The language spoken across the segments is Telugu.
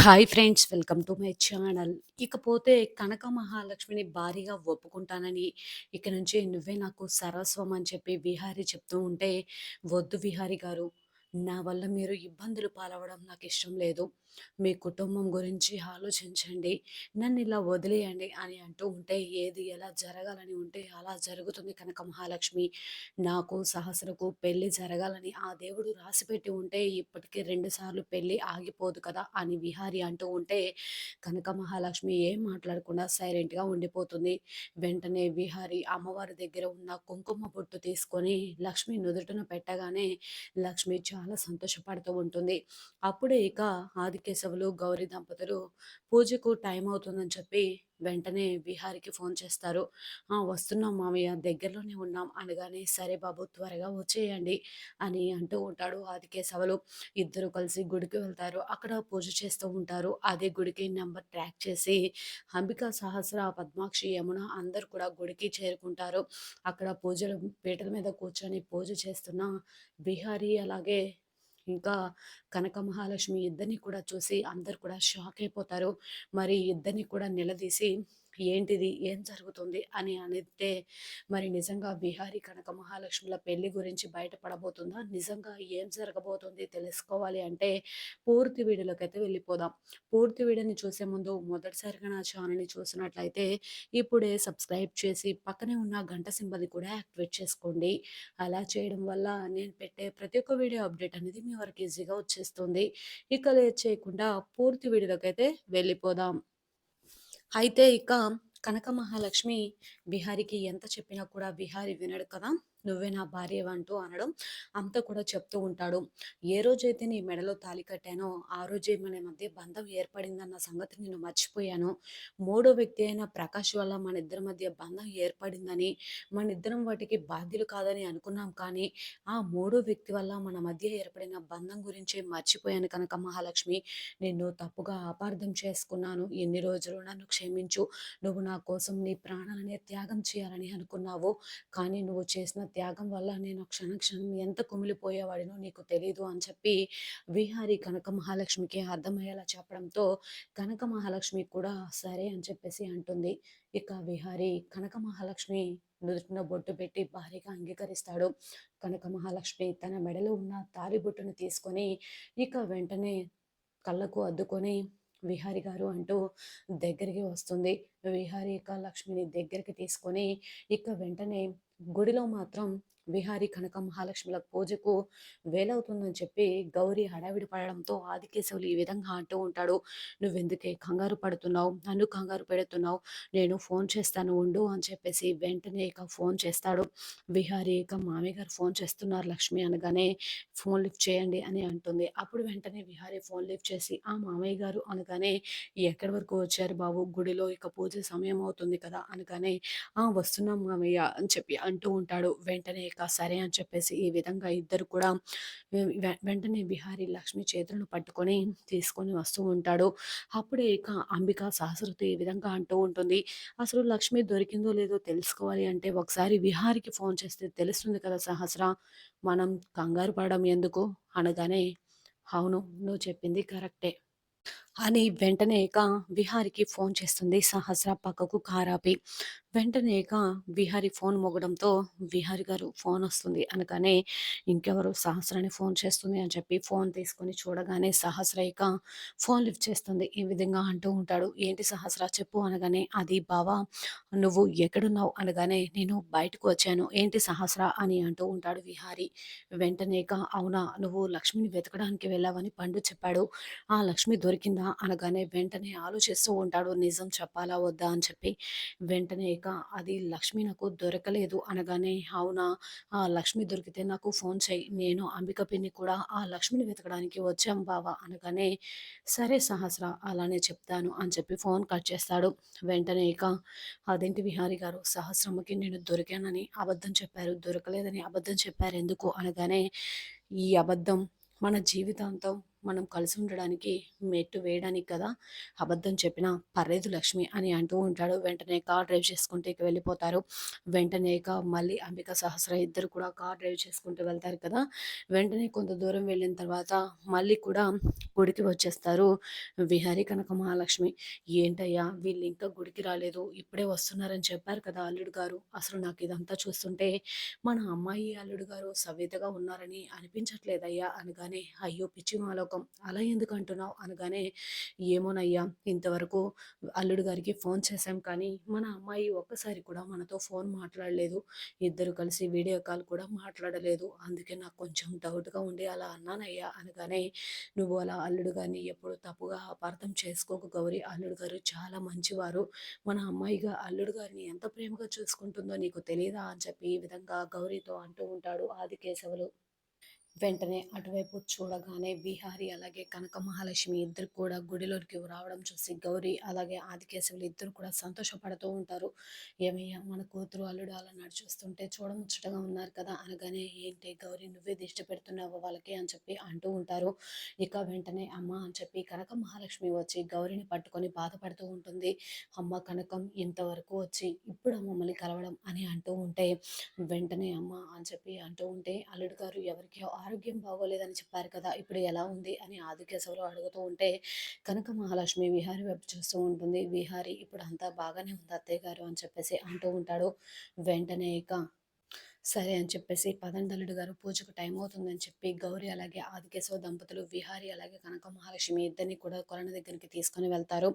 Hi friends, welcome to my channel. ఇకపోతే కనక మహాలక్ష్మిని భారీగా ఒప్పుకుంటానని, ఇక నుంచి నువ్వే నాకు సర్వస్వం అని చెప్పి విహారీ చెప్తూ ఉంటే, వద్దు విహారీ గారు, నా వల్ల మీరు ఇబ్బందులు పాలవడం నాకు ఇష్టం లేదు. మీ కుటుంబం గురించి ఆలోచించండి. నన్ను ఇలా వదిలేయండి అని అంటూ ఉంటే, ఏది ఎలా జరగాలని ఉంటే అలా జరుగుతుంది కనక మహాలక్ష్మి. నాకు సహస్రకు పెళ్లి జరగాలని ఆ దేవుడు రాసిపెట్టి ఉంటే ఇప్పటికి 2 సార్లు పెళ్లి ఆగిపోదు కదా అని విహారి అంటూ ఉంటే, కనక మహాలక్ష్మి ఏం మాట్లాడకుండా సైలెంట్‌గా ఉండిపోతుంది. వెంటనే విహారి అమ్మవారి దగ్గర ఉన్న కుంకుమ బొట్టు తీసుకొని లక్ష్మి నుదుటన పెట్టగానే లక్ష్మి చాలా సంతోషపడుతూ ఉంటుంది. అప్పుడే ఇక ఆదికేశవులు, గౌరీ దంపతులు పూజకు టైం అవుతుందని చెప్పి వెంటనే విహారికి ఫోన్ చేస్తారు. వస్తున్నాం మామయ్య, దగ్గరలోనే ఉన్నాం" అనగానే, "సరే బాబు, త్వరగా వచ్చేయండి" అని అంటూ ఉంటాడు ఆదికేశవులు. ఇద్దరు కలిసి గుడికి వెళ్తారు. అక్కడ పూజ చేస్తూ ఉంటారు. అదే గుడికి నంబర్ ట్రాక్ చేసి అంబికా, సహస్ర, పద్మాక్షి, యమున అందరూ కూడా గుడికి చేరుకుంటారు. అక్కడ పూజలు పీటల మీద కూర్చొని పూజ చేస్తున్న బిహారీ, అలాగే ఇంకా కనక మహాలక్ష్మి ఇద్దరిని కూడా చూసి అందరు కూడా షాక్ అయిపోతారు. మరి ఇద్దరిని కూడా నిలదీసి, ఏంటిది, ఏం జరుగుతుంది అని అనితే, మరి నిజంగా బిహారీ కనక మహాలక్ష్మిల పెళ్లి గురించి బయటపడబోతుందా, నిజంగా ఏం జరగబోతుంది తెలుసుకోవాలి అంటే పూర్తి వీడియోలోకైతే వెళ్ళిపోదాం. పూర్తి వీడియోని చూసే ముందు మొదటిసారిగా నా ఛానల్ని చూసినట్లయితే ఇప్పుడే సబ్స్క్రైబ్ చేసి పక్కనే ఉన్న గంట సింబల్ని కూడా యాక్టివేట్ చేసుకోండి. అలా చేయడం వల్ల నేను పెట్టే ప్రతి ఒక్క వీడియో అప్డేట్ అనేది మీ వరకు ఈజీగా వచ్చేస్తుంది. ఇక లేట్ చేయకుండా పూర్తి వీడియోలోకైతే వెళ్ళిపోదాం. అయితే ఇక కనక మహాలక్ష్మి బిహారీకి ఎంత చెప్పినా కూడా బిహారీ వినడు కదా. "నువ్వే నా భార్యవంటూ" అనడం అంతా కూడా చెప్తూ ఉంటాడు. "ఏ రోజైతే నీ మెడలో తాళి కట్టానో ఆ రోజే మన మధ్య బంధం ఏర్పడిందన్న సంగతి నేను మర్చిపోయాను. మూడో వ్యక్తి అయిన ప్రకాష్ వల్ల మన ఇద్దరి మధ్య బంధం ఏర్పడిందని, మన ఇద్దరం వాటికి బాధ్యులు కాదని అనుకున్నాం. కానీ ఆ మూడో వ్యక్తి వల్ల మన మధ్య ఏర్పడిన బంధం గురించే మర్చిపోయాను కనక మహాలక్ష్మి. నిన్ను తప్పుగా అపార్థం చేసుకున్నాను. ఎన్ని రోజులు నన్ను క్షమించు. నువ్వు నా కోసం నీ ప్రాణాలనే త్యాగం చేయాలని అనుకున్నావు. కానీ నువ్వు చేసిన త్యాగం వల్ల నేను క్షణం క్షణం ఎంత కుమిలిపోయేవాడినో నీకు తెలీదు" అని చెప్పి విహారీ కనక మహాలక్ష్మికి అర్థమయ్యేలా చెప్పడంతో కనక మహాలక్ష్మి కూడా సరే అని చెప్పేసి అంటుంది. ఇక విహారీ కనక మహాలక్ష్మి నుదుటిన బొట్టు పెట్టి భారీగా అంగీకరిస్తాడు. కనక మహాలక్ష్మి తన మెడలో ఉన్న తాళిబొట్టును తీసుకొని ఇక వెంటనే కళ్ళకు అద్దుకొని, "విహారి గారు" అంటూ దగ్గరికి వస్తుంది. విహారి ఇక లక్ష్మిని దగ్గరికి తీసుకొని ఇక వెంటనే గుడిలో మాత్రం విహారి కనక మహాలక్ష్మిల పూజకు వేలవుతుందని చెప్పి గౌరీ హడావిడి పడడంతో ఆదికేశవులు ఈ విధంగా అంటూ ఉంటాడు. "నువ్వెందుకే కంగారు పడుతున్నావు, నన్ను కంగారు పెడుతున్నావు, నేను ఫోన్ చేస్తాను ఉండు" అని చెప్పేసి వెంటనే ఇక ఫోన్ చేస్తాడు విహారీ. ఇక "మామయ్య గారు ఫోన్ చేస్తున్నారు లక్ష్మి" అనగానే, "ఫోన్ లిఫ్ట్ చేయండి" అని అంటుంది. అప్పుడు వెంటనే విహారీ ఫోన్ లిఫ్ట్ చేసి, మామయ్య గారు" అనగానే, "ఎక్కడి వరకు వచ్చారు బాబు, గుడిలో ఇక పూజ సమయం అవుతుంది కదా" అనగానే, వస్తున్నాం మామయ్య" అని చెప్పి అంటూ ఉంటాడు. వెంటనే ఇక సరే అని చెప్పేసి ఈ విధంగా ఇద్దరు కూడా వెంటనే విహారీ లక్ష్మి చేతులను పట్టుకొని తీసుకొని వస్తూ ఉంటాడు. అప్పుడే ఇక అంబిక సహస్రతో ఈ విధంగా అంటూ ఉంటుంది, "అసలు లక్ష్మి దొరికిందో లేదో తెలుసుకోవాలి అంటే ఒకసారి విహారికి ఫోన్ చేస్తే తెలుస్తుంది కదా సహస్ర, మనం కంగారు పడడం ఎందుకు" అనగానే, "అవును, నువ్వు చెప్పింది కరెక్టే" అని వెంటనే ఇక విహారికి ఫోన్ చేస్తుంది సహస్ర పక్కకు కారాపి. వెంటనే ఇక విహారి ఫోన్ మోగడంతో, "విహారి గారు ఫోన్ వస్తుంది" అనగానే, ఇంకెవరు సహస్రని ఫోన్ చేస్తుంది అని చెప్పి ఫోన్ తీసుకొని చూడగానే సహస్ర ఇక ఫోన్ లిఫ్ట్ చేస్తుంది. ఈ విధంగా అంటూ ఉంటాడు, "ఏంటి సహస్ర చెప్పు" అనగానే, "అది బావా, నువ్వు ఎక్కడున్నావు" అనగానే, "నేను బయటకు వచ్చాను" "ఏంటి సహస్ర" అని అంటూ ఉంటాడు విహారి. వెంటనే ఇక, "అవునా, నువ్వు లక్ష్మిని వెతకడానికి వెళ్ళావని పండు చెప్పాడు, ఆ లక్ష్మి దొరికిందా" అనగానే వెంటనే ఆలోచిస్తూ ఉంటాడు, నిజం చెప్పాలా వద్దా అని చెప్పి. వెంటనే ఇక, "అది లక్ష్మి నాకు దొరకలేదు" అనగానే, "అవునా, ఆ లక్ష్మి దొరికితే నాకు ఫోన్ చెయ్యి, నేను అంబిక పిన్ని కూడా ఆ లక్ష్మిని వెతకడానికి వచ్చాం బావ" అనగానే, "సరే సహస్ర, అలానే చెప్తాను" అని చెప్పి ఫోన్ కట్ చేస్తాడు. వెంటనే ఇక, "అదేంటి విహారి గారు, సహస్రమ్మకి నేను దొరికానని అబద్ధం చెప్పారు, దొరకలేదని అబద్ధం చెప్పారు ఎందుకు" అనగానే, "ఈ అబద్ధం మన జీవితాంతం మనం కలిసి ఉండడానికి మెట్టు వేయడానికి కదా అబద్ధం చెప్పినా పర్లేదు లక్ష్మి అని అంటూ ఉంటాడు. వెంటనే కార్ డ్రైవ్ చేసుకుంటూ ఇక వెళ్ళిపోతారు. వెంటనే ఇక మళ్ళీ అంబిక, సహస్ర ఇద్దరు కూడా కార్ డ్రైవ్ చేసుకుంటూ వెళ్తారు కదా! వెంటనే కొంత దూరం వెళ్ళిన తర్వాత మళ్ళీ కూడా గుడికి వచ్చేస్తారు విహారీ, కనక మహాలక్ష్మి. "ఏంటయ్యా వీళ్ళింకా గుడికి రాలేదు. ఇప్పుడే వస్తున్నారని చెప్పారు కదా అల్లుడు గారు. అసలు నాకిదంతా చూస్తుంటే మన అమ్మాయి, అల్లుడు గారు సవ్యతగా ఉన్నారని అనిపించట్లేదయ్యా" అనగానే, "అయ్యో పిచ్చి మాలోకం అలా ఎందుకు అంటున్నావు?" అనగానే, "ఏమోనయ్యా ఇంతవరకు అల్లుడు గారికి ఫోన్ చేశాం కానీ, మన అమ్మాయి ఒక్కసారి కూడా మనతో ఫోన్ మాట్లాడలేదు. ఇద్దరు కలిసి వీడియో కాల్ కూడా మాట్లాడలేదు. అందుకే నాకు కొంచెం డౌట్‌గా ఉండి అలా అన్నానయ్యా" అనగానే, "నువ్వు అలా అల్లుడు గారిని ఎప్పుడు తప్పుగా అపార్థం చేసుకోకు గౌరి. అల్లుడు గారు చాలా మంచివారు. మన అమ్మాయిగా అల్లుడు గారిని ఎంత ప్రేమగా చూసుకుంటుందో నీకు తెలీదా?" అని చెప్పి ఈ విధంగా గౌరితో అంటూ ఉంటాడు ఆదికేశవులు. వెంటనే అటువైపు చూడగానే విహారి అలాగే కనక మహాలక్ష్మి ఇద్దరు కూడా గుడిలోకి రావడం చూసి గౌరి అలాగే ఆదికేశవులు ఇద్దరు కూడా సంతోషపడుతూ ఉంటారు. "ఏమయ్యా మన కూతురు అల్లుడు అలా నడిచొస్తుంటే చూడముచ్చటగా ఉన్నారు కదా" అనగానే, "ఏంటి గౌరి నువ్వే దిష్టి పెడుతున్నావా వాళ్ళకి" అని చెప్పి అంటూ ఉంటారు. ఇక వెంటనే అమ్మ అని చెప్పి కనక మహాలక్ష్మి వచ్చి గౌరిని పట్టుకొని బాధపడుతూ ఉంటుంది. "అమ్మ కనకం ఇంతవరకు వచ్చి ఇప్పుడు మమ్మల్ని కలవడం" అని అంటూ ఉంటే, వెంటనే అమ్మ అని చెప్పి అంటూ ఉంటే, "అల్లుడు గారు ఎవరికీ ఆరోగ్యం బాగోలేదని చెప్పారు కదా! ఇప్పుడు ఎలా ఉంది?" అని ఆదికేశవులు అడుగుతూ ఉంటే, కనక మహాలక్ష్మి విహారి వైపు చూస్తూ ఉంటుంది. విహారి "ఇప్పుడు అంతా బాగానే ఉంది అత్తయ్య గారు" అని చెప్పేసి అంటూ ఉంటాడు. వెంటనే ఇక సరే అని చెప్పేసి, "పదండి అల్లుడు గారు పూజకు టైం అవుతుందని" చెప్పి గౌరి అలాగే ఆదికేశవ దంపతులు విహారి అలాగే కనక మహాలక్ష్మి ఇద్దరిని కూడా కొలను దగ్గరికి తీసుకొని వెళ్తారు.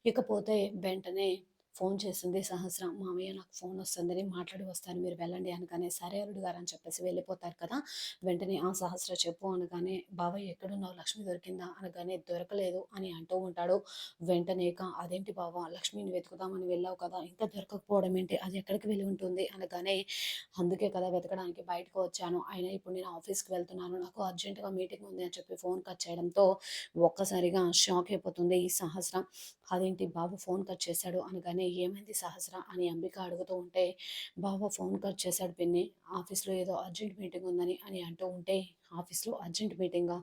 ఇకపోతే వెంటనే ఫోన్ చేస్తుంది సహస్ర. "మామయ్య నాకు ఫోన్ వస్తుందని మాట్లాడి వస్తాను మీరు వెళ్ళండి" అనగానే, "సరే అల్లుడు గారు" అని చెప్పేసి వెళ్ళిపోతారు కదా! వెంటనే "ఆ సహస్ర చెప్పు" అనగానే, "బావయ్య ఎక్కడున్నావు? లక్ష్మి దొరికిందా?" అనగానే, "దొరకలేదు" అని అంటూ ఉంటాడు. వెంటనే ఇక, "అదేంటి బావ లక్ష్మిని వెతుకుదామని వెళ్ళావు కదా! ఇంకా దొరకకపోవడం ఏంటి? అది ఎక్కడికి వెళ్ళి ఉంటుంది?" అనగానే, "అందుకే కదా వెతకడానికి బయటకు వచ్చాను. అయినా ఇప్పుడు నేను ఆఫీస్‌కి వెళ్తున్నాను. నాకు అర్జెంట్‌గా మీటింగ్ ఉంది" అని చెప్పి ఫోన్ కట్ చేయడంతో ఒక్కసారిగా షాక్ అయిపోతుంది ఈ సహస్ర. "అదేంటి బావ ఫోన్ కట్ చేశాడు" అనగానే, "ఏమైంది సహస్ర" అని అంబిక అడుగుతూ ఉంటే, "బావ ఫోన్ కట్ చేశాడు పిన్ని. ఆఫీస్‌లో ఏదో అర్జెంట్ మీటింగ్ ఉందని" అని అంటూ ఉంటే, "ఆఫీస్‌లో అర్జెంట్ మీటింగా?"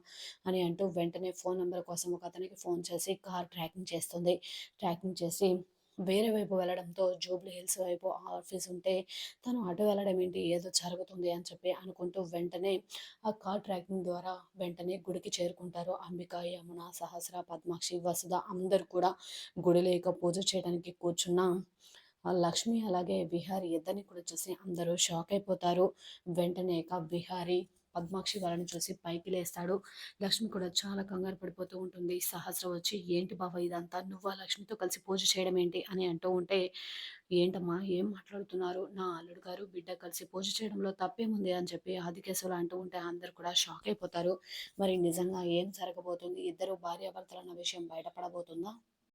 అని అంటూ వెంటనే ఫోన్ నంబర్ కోసం ఒకతనికి ఫోన్ చేసి కార్ ట్రాకింగ్ చేస్తుంది. ట్రాకింగ్ చేసి వేరే వైపు వెళ్ళడంతో జూబ్లీ హిల్స్ వైపు ఆఫీస్ ఉంటే, తను అటు వెళ్ళడం ఏంటి ఏదో జరుగుతుంది అని చెప్పి అనుకుంటూ వెంటనే ఆ కార్ ట్రాకింగ్ ద్వారా వెంటనే గుడికి చేరుకుంటారు. అంబిక, యమున, సహస్ర, పద్మాక్షి, వసుధ అందరూ కూడా గుడిలో ఇక పూజ చేయడానికి కూర్చున్న లక్ష్మి అలాగే విహారి ఇద్దరిని కూడా చూసి అందరూ షాక్ అయిపోతారు. వెంటనే ఇక విహారి పద్మాక్షి వాళ్ళని చూసి పైకి లేస్తాడు. లక్ష్మి కూడా చాలా కంగారు పడిపోతూ ఉంటుంది. సహస్ర వచ్చి, "ఏంటి బావ ఇదంతా? నువ్వు ఆ లక్ష్మితో కలిసి పూజ చేయడం ఏంటి?" అని అంటూ ఉంటే, "ఏంటమ్మా ఏం మాట్లాడుతున్నారు? నా అల్లుడు గారు, బిడ్డ కలిసి పూజ చేయడంలో తప్పేముంది?" అని చెప్పి ఆదికేశవులు అంటూ ఉంటే అందరూ కూడా షాక్ అయిపోతారు. మరి నిజంగా ఏం జరగబోతుంది? ఇద్దరు భార్యాభర్తలన్న విషయం బయటపడబోతుందా?